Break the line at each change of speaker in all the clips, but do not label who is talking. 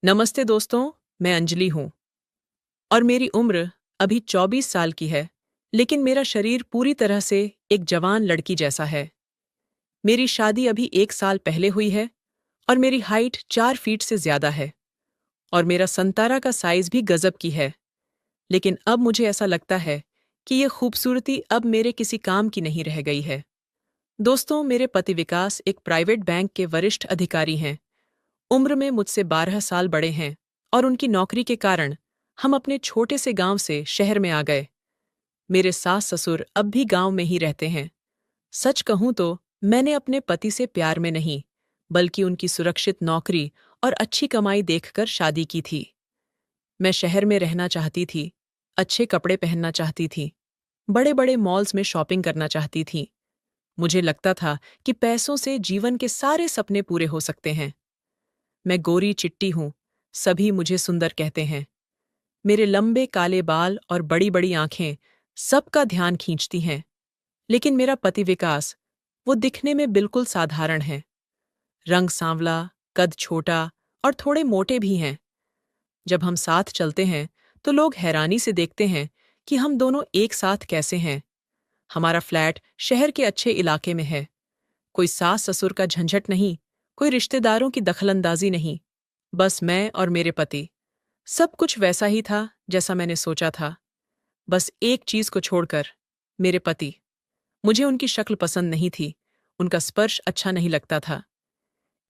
नमस्ते दोस्तों, मैं अंजलि हूँ और मेरी उम्र अभी 24 साल की है, लेकिन मेरा शरीर पूरी तरह से एक जवान लड़की जैसा है। मेरी शादी अभी 1 साल पहले हुई है और मेरी हाइट 4 फीट से ज्यादा है और मेरा संतारा का साइज भी गजब की है। लेकिन अब मुझे ऐसा लगता है कि ये खूबसूरती अब मेरे किसी काम की नहीं रह गई है। दोस्तों, मेरे पति विकास एक प्राइवेट बैंक के वरिष्ठ अधिकारी हैं। उम्र में मुझसे 12 साल बड़े हैं और उनकी नौकरी के कारण हम अपने छोटे से गांव से शहर में आ गए। मेरे सास ससुर अब भी गांव में ही रहते हैं। सच कहूं तो मैंने अपने पति से प्यार में नहीं, बल्कि उनकी सुरक्षित नौकरी और अच्छी कमाई देखकर शादी की थी। मैं शहर में रहना चाहती थी, अच्छे कपड़े पहनना चाहती थी, बड़े बड़े मॉल्स में शॉपिंग करना चाहती थी। मुझे लगता था कि पैसों से जीवन के सारे सपने पूरे हो सकते हैं। मैं गोरी चिट्टी हूं, सभी मुझे सुंदर कहते हैं। मेरे लंबे काले बाल और बड़ी बड़ी आंखें सबका ध्यान खींचती हैं। लेकिन मेरा पति विकास, वो दिखने में बिल्कुल साधारण है। रंग सांवला, कद छोटा और थोड़े मोटे भी हैं। जब हम साथ चलते हैं तो लोग हैरानी से देखते हैं कि हम दोनों एक साथ कैसे हैं। हमारा फ्लैट शहर के अच्छे इलाके में है। कोई सास ससुर का झंझट नहीं, कोई रिश्तेदारों की दखलंदाजी नहीं। बस मैं और मेरे पति। सब कुछ वैसा ही था जैसा मैंने सोचा था। बस एक चीज को छोड़कर, मेरे पति। मुझे उनकी शक्ल पसंद नहीं थी, उनका स्पर्श अच्छा नहीं लगता था।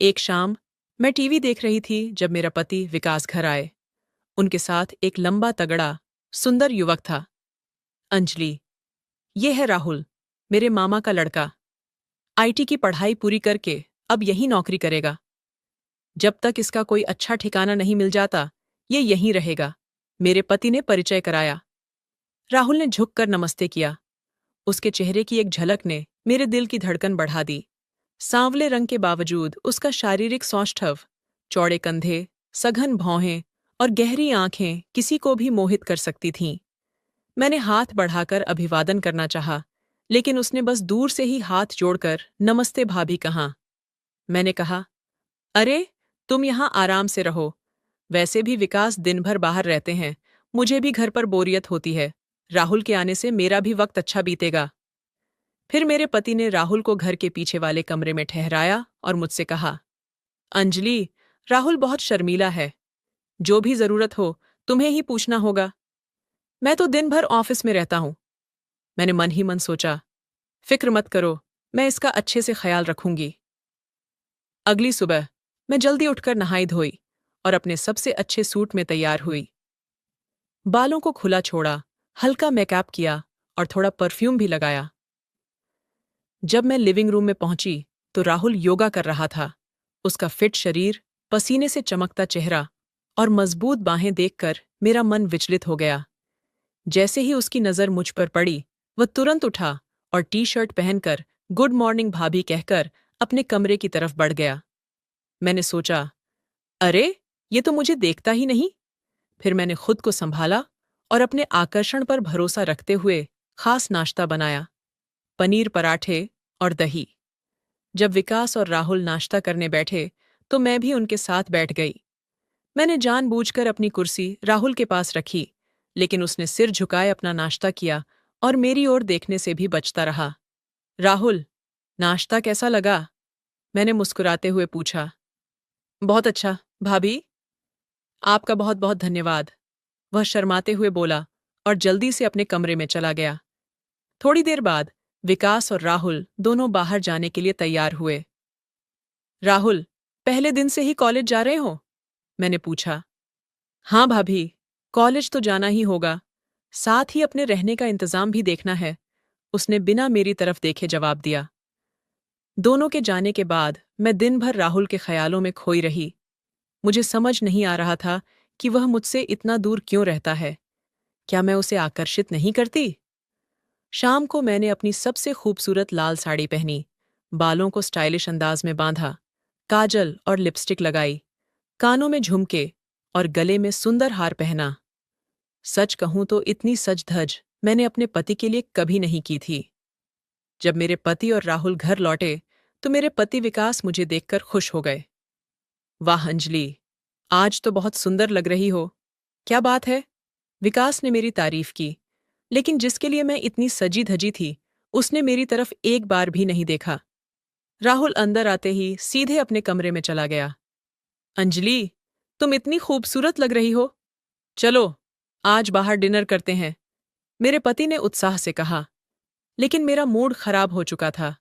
एक शाम मैं टीवी देख रही थी जब मेरा पति विकास घर आए। उनके साथ एक लंबा तगड़ा, सुंदर युवक था। अंजलि, ये है राहुल, मेरे मामा का लड़का। आईटी की पढ़ाई पूरी करके अब यहीं नौकरी करेगा। जब तक इसका कोई अच्छा ठिकाना नहीं मिल जाता, ये यहीं रहेगा। मेरे पति ने परिचय कराया। राहुल ने झुककर नमस्ते किया। उसके चेहरे की एक झलक ने मेरे दिल की धड़कन बढ़ा दी। सांवले रंग के बावजूद उसका शारीरिक सौष्ठव, चौड़े कंधे, सघन भौहें और गहरी आंखें किसी को भी मोहित कर सकती थीं। मैंने हाथ बढ़ाकर अभिवादन करना चाहा, लेकिन उसने बस दूर से ही हाथ जोड़कर नमस्ते भाभी कहा। मैंने कहा, अरे, तुम यहाँ आराम से रहो। वैसे भी विकास दिन भर बाहर रहते हैं, मुझे भी घर पर बोरियत होती है। राहुल के आने से मेरा भी वक्त अच्छा बीतेगा। फिर मेरे पति ने राहुल को घर के पीछे वाले कमरे में ठहराया और मुझसे कहा, अंजलि, राहुल बहुत शर्मीला है। जो भी जरूरत हो, तुम्हें ही पूछना होगा। मैं तो दिन भर ऑफिस में रहता हूं। मैंने मन ही मन सोचा, फिक्र मत करो, मैं इसका अच्छे से ख्याल रखूंगी। अगली सुबह मैं जल्दी उठकर नहाई धोई और अपने सबसे अच्छे सूट में तैयार हुई। बालों को खुला छोड़ा, हल्का मेकअप किया और थोड़ा परफ्यूम भी लगाया। जब मैं लिविंग रूम में पहुंची तो राहुल योगा कर रहा था। उसका फिट शरीर, पसीने से चमकता चेहरा और मजबूत बाहें देखकर मेरा मन विचलित हो गया। जैसे ही उसकी नज़र मुझ पर पड़ी, वह तुरंत उठा और टी शर्ट पहनकर गुड मॉर्निंग भाभी कहकर अपने कमरे की तरफ बढ़ गया। मैंने सोचा, अरे, ये तो मुझे देखता ही नहीं। फिर मैंने खुद को संभाला और अपने आकर्षण पर भरोसा रखते हुए खास नाश्ता बनाया, पनीर पराठे और दही। जब विकास और राहुल नाश्ता करने बैठे तो मैं भी उनके साथ बैठ गई। मैंने जानबूझकर अपनी कुर्सी राहुल के पास रखी, लेकिन उसने सिर झुकाए अपना नाश्ता किया और मेरी ओर देखने से भी बचता रहा। राहुल, नाश्ता कैसा लगा? मैंने मुस्कुराते हुए पूछा। बहुत अच्छा, भाभी। आपका बहुत बहुत धन्यवाद, वह शर्माते हुए बोला और जल्दी से अपने कमरे में चला गया। थोड़ी देर बाद विकास और राहुल दोनों बाहर जाने के लिए तैयार हुए। राहुल, पहले दिन से ही कॉलेज जा रहे हो? मैंने पूछा। हाँ भाभी, कॉलेज तो जाना ही होगा, साथ ही अपने रहने का इंतजाम भी देखना है, उसने बिना मेरी तरफ देखे जवाब दिया। दोनों के जाने के बाद मैं दिन भर राहुल के ख्यालों में खोई रही। मुझे समझ नहीं आ रहा था कि वह मुझसे इतना दूर क्यों रहता है। क्या मैं उसे आकर्षित नहीं करती? शाम को मैंने अपनी सबसे खूबसूरत लाल साड़ी पहनी, बालों को स्टाइलिश अंदाज में बांधा, काजल और लिपस्टिक लगाई, कानों में झुमके और गले में सुंदर हार पहना। सच कहूं तो इतनी सज-धज मैंने अपने पति के लिए कभी नहीं की थी। जब मेरे पति और राहुल घर लौटे तो मेरे पति विकास मुझे देखकर खुश हो गए। वाह अंजलि, आज तो बहुत सुंदर लग रही हो। क्या बात है? विकास ने मेरी तारीफ की, लेकिन जिसके लिए मैं इतनी सजी धजी थी, उसने मेरी तरफ एक बार भी नहीं देखा। राहुल अंदर आते ही सीधे अपने कमरे में चला गया। अंजलि, तुम इतनी खूबसूरत लग रही हो। चलो, आज बाहर डिनर करते हैं, मेरे पति ने उत्साह से कहा। लेकिन मेरा मूड खराब हो चुका था।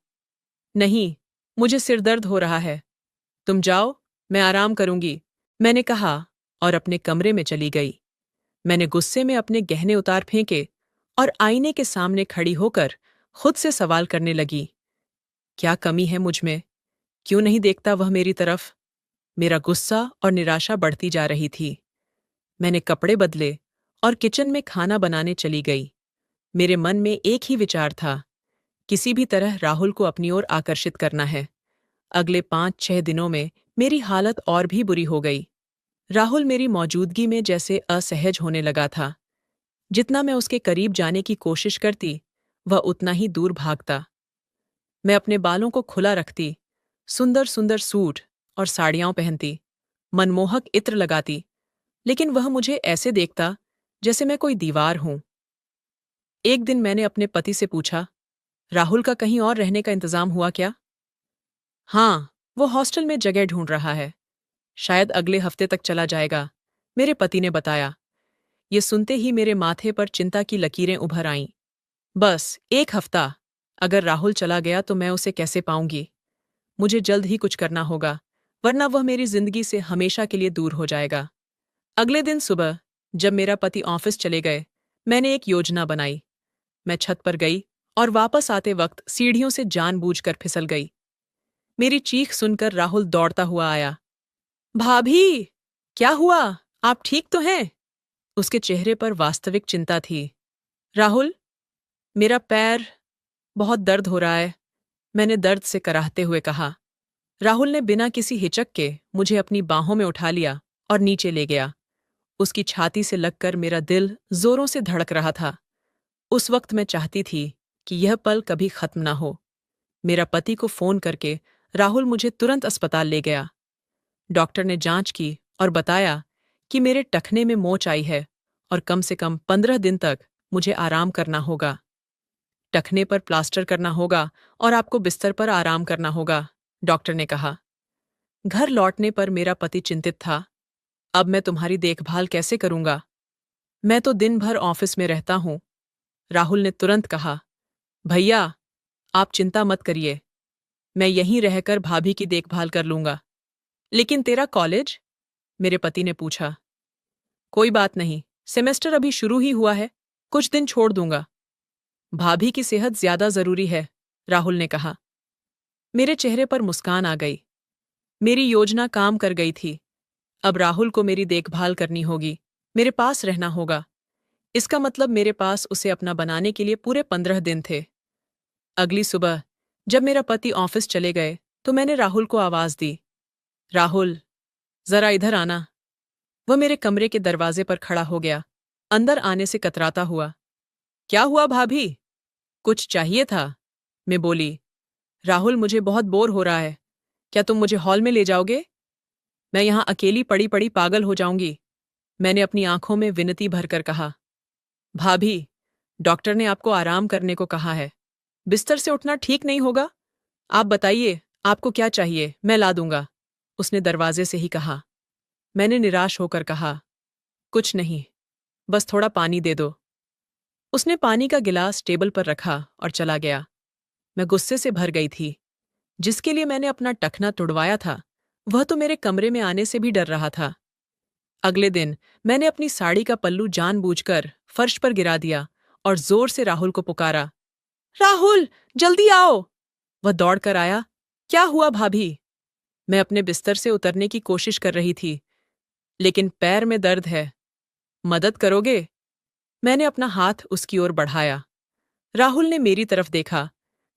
नहीं, मुझे सिरदर्द हो रहा है। तुम जाओ, मैं आराम करूंगी, मैंने कहा और अपने कमरे में चली गई। मैंने गुस्से में अपने गहने उतार फेंके और आईने के सामने खड़ी होकर खुद से सवाल करने लगी। क्या कमी है मुझ में? क्यों नहीं देखता वह मेरी तरफ? मेरा गुस्सा और निराशा बढ़ती जा रही थी। मैंने कपड़े बदले और किचन में खाना बनाने चली गई। मेरे मन में एक ही विचार था, किसी भी तरह राहुल को अपनी ओर आकर्षित करना है। अगले 5-6 दिनों में मेरी हालत और भी बुरी हो गई। राहुल मेरी मौजूदगी में जैसे असहज होने लगा था। जितना मैं उसके करीब जाने की कोशिश करती, वह उतना ही दूर भागता। मैं अपने बालों को खुला रखती, सुंदर सुंदर सूट और साड़ियां पहनती, मनमोहक इत्र लगाती, लेकिन वह मुझे ऐसे देखता जैसे मैं कोई दीवार हूं। एक दिन मैंने अपने पति से पूछा, राहुल का कहीं और रहने का इंतजाम हुआ क्या? हाँ, वो हॉस्टल में जगह ढूंढ रहा है। शायद अगले हफ्ते तक चला जाएगा, मेरे पति ने बताया। ये सुनते ही मेरे माथे पर चिंता की लकीरें उभर आईं। बस 1 हफ्ता। अगर राहुल चला गया तो मैं उसे कैसे पाऊंगी? मुझे जल्द ही कुछ करना होगा, वरना वह मेरी जिंदगी से हमेशा के लिए दूर हो जाएगा। अगले दिन सुबह, जब मेरा पति ऑफिस चले गए, मैंने एक योजना बनाई। मैं छत पर गई और वापस आते वक्त सीढ़ियों से जानबूझकर फिसल गई। मेरी चीख सुनकर राहुल दौड़ता हुआ आया। भाभी, क्या हुआ? आप ठीक तो हैं? उसके चेहरे पर वास्तविक चिंता थी। राहुल, मेरा पैर, बहुत दर्द हो रहा है, मैंने दर्द से कराहते हुए कहा। राहुल ने बिना किसी हिचक के मुझे अपनी बाहों में उठा लिया और नीचे ले गया। उसकी छाती से लगकर मेरा दिल जोरों से धड़क रहा था। उस वक्त मैं चाहती थी कि यह पल कभी खत्म ना हो। मेरा पति को फोन करके राहुल मुझे तुरंत अस्पताल ले गया। डॉक्टर ने जांच की और बताया कि मेरे टखने में मोच आई है और कम से कम 15 दिन तक मुझे आराम करना होगा। टखने पर प्लास्टर करना होगा और आपको बिस्तर पर आराम करना होगा, डॉक्टर ने कहा। घर लौटने पर मेरा पति चिंतित था। अब मैं तुम्हारी देखभाल कैसे करूंगा? मैं तो दिन भर ऑफिस में रहता हूं, राहुल ने तुरंत कहा। भैया, आप चिंता मत करिए, मैं यहीं रहकर भाभी की देखभाल कर लूंगा। लेकिन तेरा कॉलेज? मेरे पति ने पूछा। कोई बात नहीं, सेमेस्टर अभी शुरू ही हुआ है, कुछ दिन छोड़ दूंगा। भाभी की सेहत ज्यादा जरूरी है, राहुल ने कहा। मेरे चेहरे पर मुस्कान आ गई। मेरी योजना काम कर गई थी। अब राहुल को मेरी देखभाल करनी होगी, मेरे पास रहना होगा। इसका मतलब मेरे पास उसे अपना बनाने के लिए पूरे 15 दिन थे। अगली सुबह, जब मेरा पति ऑफिस चले गए, तो मैंने राहुल को आवाज दी। राहुल, जरा इधर आना। वह मेरे कमरे के दरवाजे पर खड़ा हो गया, अंदर आने से कतराता हुआ। क्या हुआ भाभी? कुछ चाहिए था, मैं बोली। राहुल, मुझे बहुत बोर हो रहा है, क्या तुम मुझे हॉल में ले जाओगे? मैं यहां अकेली पड़ी पड़ी पागल हो जाऊंगी, मैंने अपनी आंखों में विनती भरकर कहा। भाभी, डॉक्टर ने आपको आराम करने को कहा है, बिस्तर से उठना ठीक नहीं होगा। आप बताइए, आपको क्या चाहिए, मैं ला दूंगा, उसने दरवाजे से ही कहा। मैंने निराश होकर कहा, कुछ नहीं, बस थोड़ा पानी दे दो। उसने पानी का गिलास टेबल पर रखा और चला गया। मैं गुस्से से भर गई थी। जिसके लिए मैंने अपना टखना तुड़वाया था, वह तो मेरे कमरे में आने से भी डर रहा था। अगले दिन मैंने अपनी साड़ी का पल्लू जानबूझकर फर्श पर गिरा दिया और जोर से राहुल को पुकारा। राहुल, जल्दी आओ! वह दौड़कर आया। क्या हुआ भाभी? मैं अपने बिस्तर से उतरने की कोशिश कर रही थी, लेकिन पैर में दर्द है। मदद करोगे? मैंने अपना हाथ उसकी ओर बढ़ाया। राहुल ने मेरी तरफ देखा,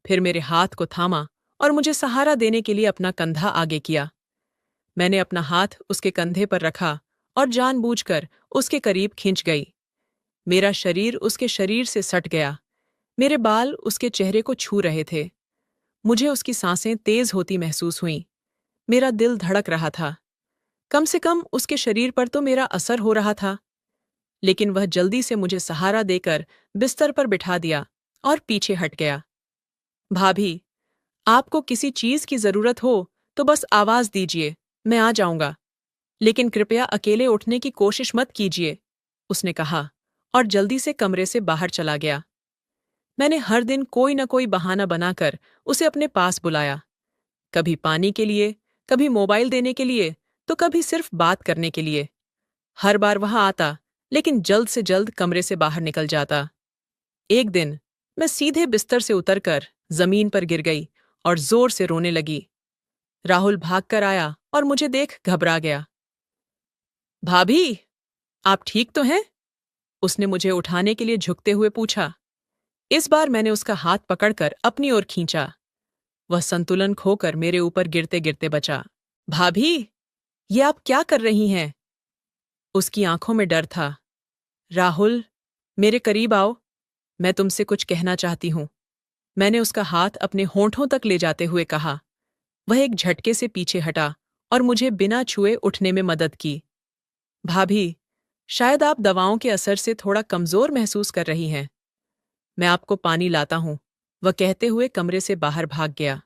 फिर मेरे हाथ को थामा और मुझे सहारा देने के लिए अपना कंधा आगे किया। मैंने अपना हाथ उसके कंधे पर रखा और जानबूझकर उसके करीब खींच गई। मेरा शरीर उसके शरीर से सट गया। मेरे बाल उसके चेहरे को छू रहे थे। मुझे उसकी सांसें तेज होती महसूस हुईं। मेरा दिल धड़क रहा था। कम से कम उसके शरीर पर तो मेरा असर हो रहा था। लेकिन वह जल्दी से मुझे सहारा देकर बिस्तर पर बिठा दिया और पीछे हट गया। भाभी, आपको किसी चीज की जरूरत हो तो बस आवाज दीजिए, मैं आ जाऊंगा। लेकिन कृपया अकेले उठने की कोशिश मत कीजिए, उसने कहा और जल्दी से कमरे से बाहर चला गया। मैंने हर दिन कोई न कोई बहाना बनाकर उसे अपने पास बुलाया, कभी पानी के लिए, कभी मोबाइल देने के लिए, तो कभी सिर्फ बात करने के लिए। हर बार वहां आता, लेकिन जल्द से जल्द कमरे से बाहर निकल जाता। एक दिन मैं सीधे बिस्तर से उतरकर जमीन पर गिर गई और जोर से रोने लगी। राहुल भागकर आया और मुझे देख घबरा गया। भाभी, आप ठीक तो हैं? उसने मुझे उठाने के लिए झुकते हुए पूछा। इस बार मैंने उसका हाथ पकड़कर अपनी ओर खींचा। वह संतुलन खोकर मेरे ऊपर गिरते गिरते बचा। भाभी, ये आप क्या कर रही हैं? उसकी आंखों में डर था। राहुल, मेरे करीब आओ, मैं तुमसे कुछ कहना चाहती हूं, मैंने उसका हाथ अपने होंठों तक ले जाते हुए कहा। वह एक झटके से पीछे हटा और मुझे बिना छुए उठने में मदद की। भाभी, शायद आप दवाओं के असर से थोड़ा कमजोर महसूस कर रही हैं। मैं आपको पानी लाता हूं, वह कहते हुए कमरे से बाहर भाग गया।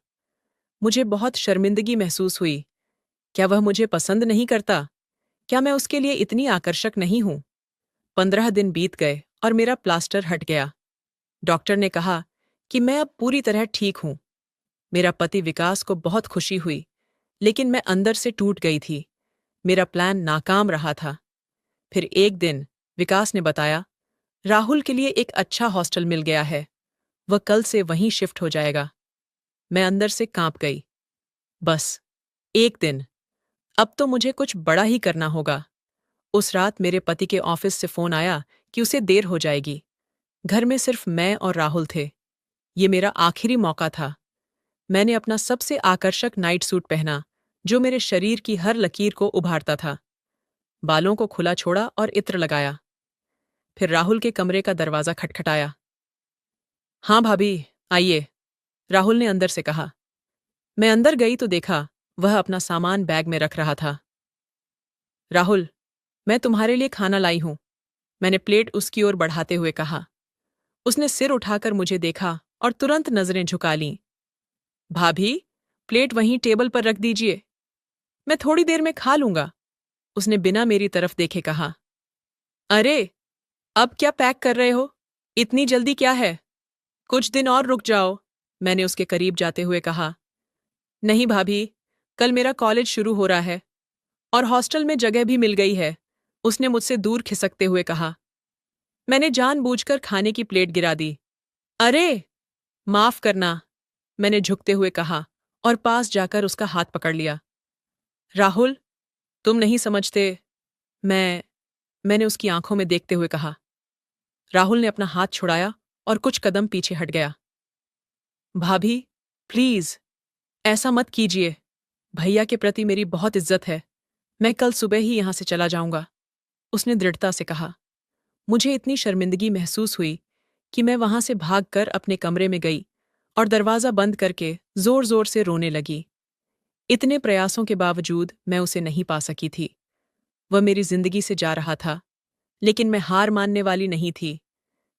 मुझे बहुत शर्मिंदगी महसूस हुई। क्या वह मुझे पसंद नहीं करता? क्या मैं उसके लिए इतनी आकर्षक नहीं हूं? 15 दिन बीत गए और मेरा प्लास्टर हट गया। डॉक्टर ने कहा कि मैं अब पूरी तरह ठीक हूं। मेरा पति विकास को बहुत खुशी हुई, लेकिन मैं अंदर से टूट गई थी। मेरा प्लान नाकाम रहा था। फिर एक दिन विकास ने बताया, राहुल के लिए एक अच्छा हॉस्टल मिल गया है, वह कल से वहीं शिफ्ट हो जाएगा। मैं अंदर से कांप गई। बस एक दिन, अब तो मुझे कुछ बड़ा ही करना होगा। उस रात मेरे पति के ऑफिस से फोन आया कि उसे देर हो जाएगी। घर में सिर्फ मैं और राहुल थे। ये मेरा आखिरी मौका था। मैंने अपना सबसे आकर्षक नाइट सूट पहना, जो मेरे शरीर की हर लकीर को उभारता था। बालों को खुला छोड़ा और इत्र लगाया। फिर राहुल के कमरे का दरवाजा खटखटाया। हाँ भाभी, आइए, राहुल ने अंदर से कहा। मैं अंदर गई तो देखा वह अपना सामान बैग में रख रहा था। राहुल, मैं तुम्हारे लिए खाना लाई हूं, मैंने प्लेट उसकी ओर बढ़ाते हुए कहा। उसने सिर उठाकर मुझे देखा और तुरंत नजरें झुका लीं। भाभी, प्लेट वहीं टेबल पर रख दीजिए, मैं थोड़ी देर में खा लूंगा, उसने बिना मेरी तरफ देखे कहा। अरे, अब क्या पैक कर रहे हो? इतनी जल्दी क्या है? कुछ दिन और रुक जाओ, मैंने उसके करीब जाते हुए कहा। नहीं भाभी, कल मेरा कॉलेज शुरू हो रहा है और हॉस्टल में जगह भी मिल गई है, उसने मुझसे दूर खिसकते हुए कहा। मैंने जानबूझकर खाने की प्लेट गिरा दी। अरे, माफ करना, मैंने झुकते हुए कहा और पास जाकर उसका हाथ पकड़ लिया। राहुल, तुम नहीं समझते, मैंने उसकी आंखों में देखते हुए कहा। राहुल ने अपना हाथ छुड़ाया और कुछ कदम पीछे हट गया। भाभी, प्लीज, ऐसा मत कीजिए, भैया के प्रति मेरी बहुत इज्जत है, मैं कल सुबह ही यहां से चला जाऊंगा, उसने दृढ़ता से कहा। मुझे इतनी शर्मिंदगी महसूस हुई कि मैं वहां से भागकर अपने कमरे में गई और दरवाजा बंद करके जोर जोर से रोने लगी। इतने प्रयासों के बावजूद मैं उसे नहीं पा सकी थी। वह मेरी जिंदगी से जा रहा था, लेकिन मैं हार मानने वाली नहीं थी।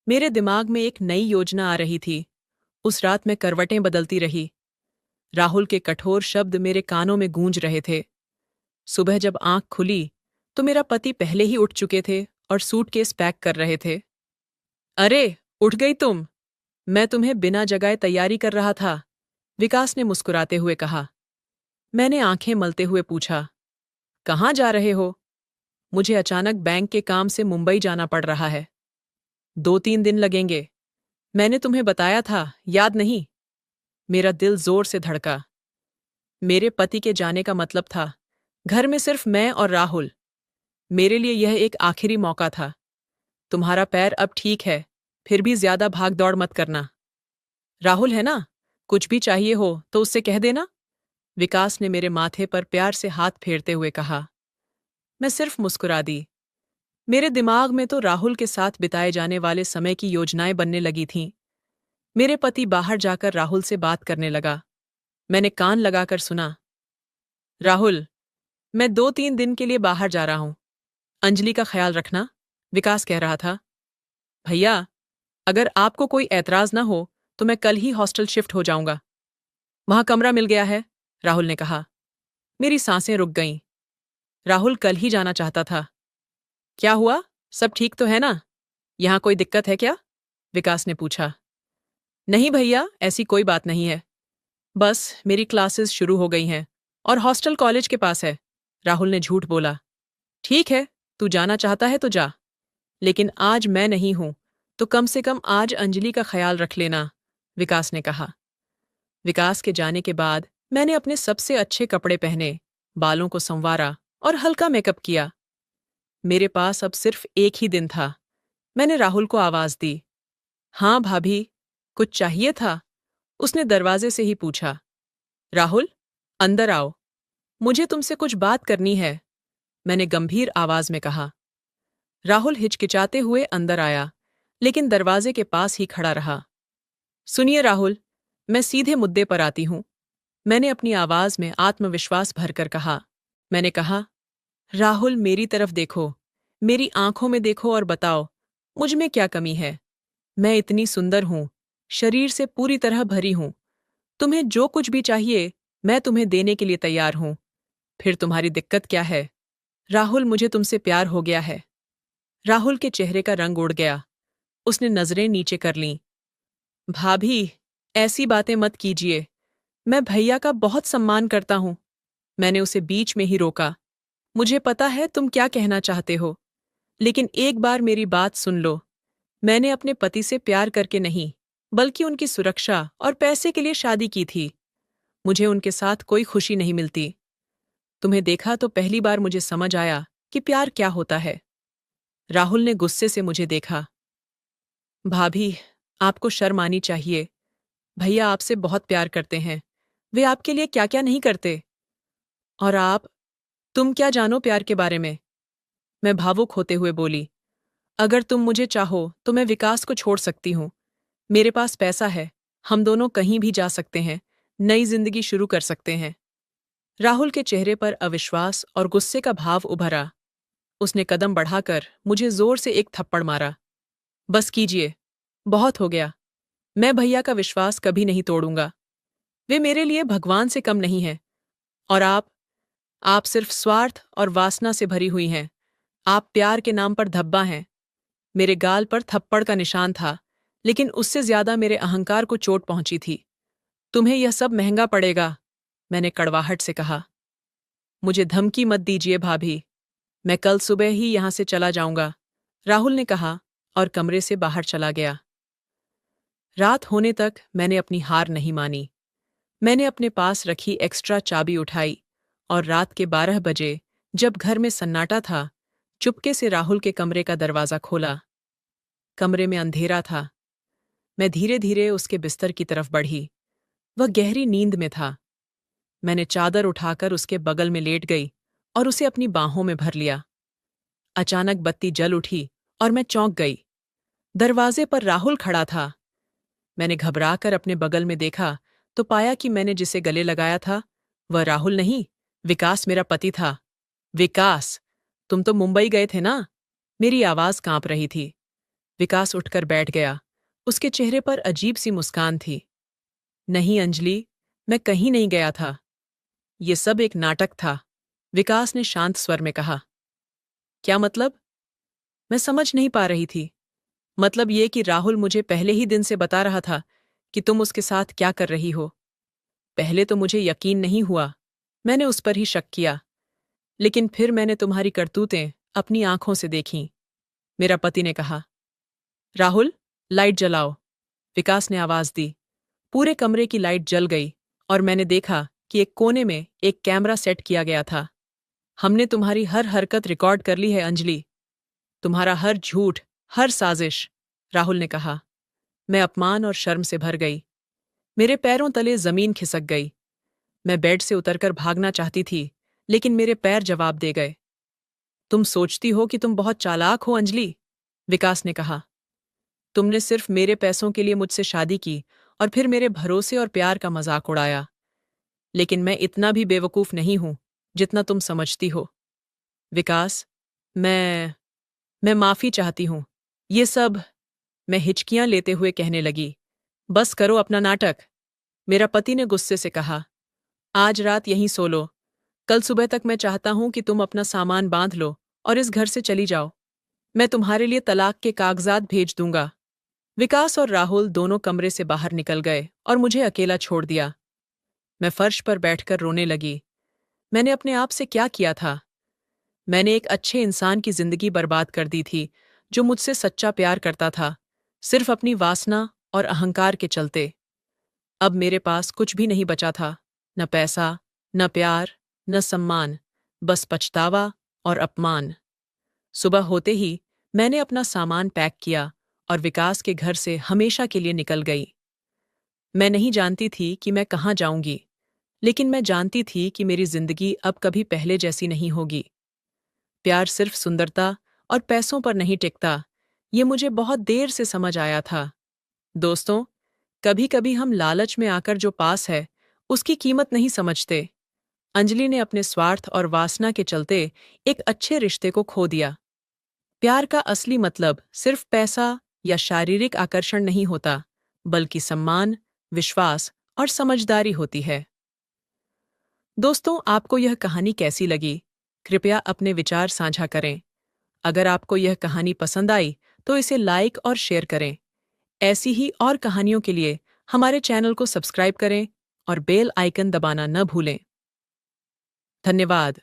मेरे दिमाग में एक नई योजना आ रही थी। उस रात मैं करवटें बदलती रही। राहुल के कठोर शब्द मेरे कानों में गूंज रहे थे। सुबह जब आंख खुली तो मेरा पति पहले ही उठ चुके थे और सूटकेस पैक कर रहे थे। अरे, उठ गई तुम? मैं तुम्हें बिना जगाए तैयारी कर रहा था, विकास ने मुस्कुराते हुए कहा। मैंने आंखें मलते हुए पूछा, कहाँ जा रहे हो? मुझे अचानक बैंक के काम से मुंबई जाना पड़ रहा है। 2-3 दिन लगेंगे, मैंने तुम्हें बताया था, याद नहीं? मेरा दिल जोर से धड़का। मेरे पति के जाने का मतलब था घर में सिर्फ मैं और राहुल। मेरे लिए यह एक आखिरी मौका था। तुम्हारा पैर अब ठीक है, फिर भी ज्यादा भाग दौड़ मत करना। राहुल है ना, कुछ भी चाहिए हो तो उससे कह देना, विकास ने मेरे माथे पर प्यार से हाथ फेरते हुए कहा। मैं सिर्फ मुस्कुरा दी। मेरे दिमाग में तो राहुल के साथ बिताए जाने वाले समय की योजनाएं बनने लगी थीं। मेरे पति बाहर जाकर राहुल से बात करने लगा। मैंने कान लगाकर सुना। राहुल, मैं 2-3 दिन के लिए बाहर जा रहा हूं। अंजलि का ख्याल रखना, विकास कह रहा था। भैया, अगर आपको कोई ऐतराज ना हो तो मैं कल ही हॉस्टल शिफ्ट हो जाऊंगा। वहां कमरा मिल गया है, राहुल ने कहा। मेरी सांसें रुक गईं। राहुल कल ही जाना चाहता था। क्या हुआ? सब ठीक तो है ना? यहां कोई दिक्कत है क्या? विकास ने पूछा। नहीं भैया, ऐसी कोई बात नहीं है। बस मेरी क्लासेस शुरू हो गई हैं और हॉस्टल कॉलेज के पास है, राहुल ने झूठ बोला। ठीक है, तू जाना चाहता है तो जा। लेकिन आज मैं नहीं हूं, तो कम से कम आज अंजलि का ख्याल रख लेना, विकास ने कहा। विकास के जाने के बाद मैंने अपने सबसे अच्छे कपड़े पहने, बालों को संवारा और हल्का मेकअप किया। मेरे पास अब सिर्फ एक ही दिन था। मैंने राहुल को आवाज दी। हाँ भाभी, कुछ चाहिए था? उसने दरवाजे से ही पूछा। राहुल, अंदर आओ, मुझे तुमसे कुछ बात करनी है, मैंने गंभीर आवाज में कहा। राहुल हिचकिचाते हुए अंदर आया, लेकिन दरवाजे के पास ही खड़ा रहा। सुनिए राहुल, मैं सीधे मुद्दे पर आती हूं, मैंने अपनी आवाज में आत्मविश्वास भरकर कहा। मैंने कहा, राहुल मेरी तरफ देखो, मेरी आंखों में देखो और बताओ, मुझ में क्या कमी है? मैं इतनी सुंदर हूं, शरीर से पूरी तरह भरी हूं। तुम्हें जो कुछ भी चाहिए, मैं तुम्हें देने के लिए तैयार हूं। फिर तुम्हारी दिक्कत क्या है? राहुल, मुझे तुमसे प्यार हो गया है। राहुल के चेहरे का रंग उड़ गया। उसने नजरें नीचे कर लीं। भाभी, ऐसी बातें मत कीजिए। मैं भैया का बहुत सम्मान करता हूं। मैंने उसे बीच में ही रोका। मुझे पता है तुम क्या कहना चाहते हो, लेकिन एक बार मेरी बात सुन लो। मैंने अपने पति से प्यार करके नहीं, बल्कि उनकी सुरक्षा और पैसे के लिए शादी की थी। मुझे उनके साथ कोई खुशी नहीं मिलती। तुम्हें देखा तो पहली बार मुझे समझ आया कि प्यार क्या होता है। राहुल ने गुस्से से मुझे देखा। भाभी, आपको शर्म आनी चाहिए। भैया आपसे बहुत प्यार करते हैं। वे आपके लिए क्या क्या नहीं करते। और तुम क्या जानो प्यार के बारे में? मैं भावुक होते हुए बोली। अगर तुम मुझे चाहो तो मैं विकास को छोड़ सकती हूँ। मेरे पास पैसा है, हम दोनों कहीं भी जा सकते हैं, नई जिंदगी शुरू कर सकते हैं। राहुल के चेहरे पर अविश्वास और गुस्से का भाव उभरा। उसने कदम बढ़ाकर मुझे जोर से एक थप्पड़ मारा। बस कीजिए, बहुत हो गया। मैं भैया का विश्वास कभी नहीं तोड़ूंगा। वे मेरे लिए भगवान से कम नहीं हैं। और आप सिर्फ स्वार्थ और वासना से भरी हुई हैं। आप प्यार के नाम पर धब्बा हैं। मेरे गाल पर थप्पड़ का निशान था, लेकिन उससे ज्यादा मेरे अहंकार को चोट पहुंची थी। तुम्हें यह सब महंगा पड़ेगा, मैंने कड़वाहट से कहा। मुझे धमकी मत दीजिए भाभी, मैं कल सुबह ही यहां से चला जाऊंगा, राहुल ने कहा और कमरे से बाहर चला गया। रात होने तक मैंने अपनी हार नहीं मानी। मैंने अपने पास रखी एक्स्ट्रा चाबी उठाई और रात के 12 बजे, जब घर में सन्नाटा था, चुपके से राहुल के कमरे का दरवाजा खोला। कमरे में अंधेरा था। मैं धीरे धीरे उसके बिस्तर की तरफ बढ़ी। वह गहरी नींद में था। मैंने चादर उठाकर उसके बगल में लेट गई और उसे अपनी बाहों में भर लिया। अचानक बत्ती जल उठी और मैं चौंक गई। दरवाजे पर राहुल खड़ा था। मैंने घबराकर अपने बगल में देखा तो पाया कि मैंने जिसे गले लगाया था वह राहुल नहीं, विकास मेरा पति था। विकास, तुम तो मुंबई गए थे ना? मेरी आवाज कांप रही थी। विकास उठकर बैठ गया। उसके चेहरे पर अजीब सी मुस्कान थी। नहीं अंजलि, मैं कहीं नहीं गया था। ये सब एक नाटक था, विकास ने शांत स्वर में कहा। क्या मतलब? मैं समझ नहीं पा रही थी। मतलब ये कि राहुल मुझे पहले ही दिन से बता रहा था कि तुम उसके साथ क्या कर रही हो। पहले तो मुझे यकीन नहीं हुआ। मैंने उस पर ही शक किया। लेकिन फिर मैंने तुम्हारी करतूतें अपनी आंखों से देखीं, मेरा पति ने कहा। राहुल, लाइट जलाओ, विकास ने आवाज दी। पूरे कमरे की लाइट जल गई और मैंने देखा कि एक कोने में एक कैमरा सेट किया गया था। हमने तुम्हारी हर हरकत रिकॉर्ड कर ली है अंजलि, तुम्हारा हर झूठ, हर साजिश, राहुल ने कहा। मैं अपमान और शर्म से भर गई। मेरे पैरों तले जमीन खिसक गई। मैं बेड से उतरकर भागना चाहती थी, लेकिन मेरे पैर जवाब दे गए। तुम सोचती हो कि तुम बहुत चालाक हो अंजलि, विकास ने कहा। तुमने सिर्फ मेरे पैसों के लिए मुझसे शादी की और फिर मेरे भरोसे और प्यार का मजाक उड़ाया। लेकिन मैं इतना भी बेवकूफ नहीं हूं। जितना तुम समझती हो। विकास, मैं माफी चाहती हूँ। ये सब, मैं हिचकियां लेते हुए कहने लगी। बस करो अपना नाटक। मेरा पति ने गुस्से से कहा। आज रात यहीं सो लो। कल सुबह तक मैं चाहता हूं कि तुम अपना सामान बांध लो और इस घर से चली जाओ। मैं तुम्हारे लिए तलाक के कागजात भेज दूंगा। विकास और राहुल दोनों कमरे से बाहर निकल गए और मुझे अकेला छोड़ दिया। मैं फर्श पर बैठकर रोने लगी। मैंने अपने आप से क्या किया था? मैंने एक अच्छे इंसान की जिंदगी बर्बाद कर दी थी, जो मुझसे सच्चा प्यार करता था, सिर्फ अपनी वासना और अहंकार के चलते। अब मेरे पास कुछ भी नहीं बचा था, न पैसा, न प्यार, न सम्मान, बस पछतावा और अपमान। सुबह होते ही मैंने अपना सामान पैक किया और विकास के घर से हमेशा के लिए निकल गई। मैं नहीं जानती थी कि मैं कहाँ जाऊंगी, लेकिन मैं जानती थी कि मेरी जिंदगी अब कभी पहले जैसी नहीं होगी। प्यार सिर्फ सुंदरता और पैसों पर नहीं टिकता, ये मुझे बहुत देर से समझ आया था। दोस्तों, कभी कभी हम लालच में आकर जो पास है, उसकी कीमत नहीं समझते। अंजलि ने अपने स्वार्थ और वासना के चलते एक अच्छे रिश्ते को खो दिया। प्यार का असली मतलब सिर्फ पैसा या शारीरिक आकर्षण नहीं होता, बल्कि सम्मान, विश्वास और समझदारी होती है। दोस्तों, आपको यह कहानी कैसी लगी? कृपया अपने विचार साझा करें। अगर आपको यह कहानी पसंद आई, तो इसे लाइक और शेयर करें। ऐसी ही और कहानियों के लिए हमारे चैनल को सब्सक्राइब करें और बेल आइकन दबाना न भूलें। धन्यवाद।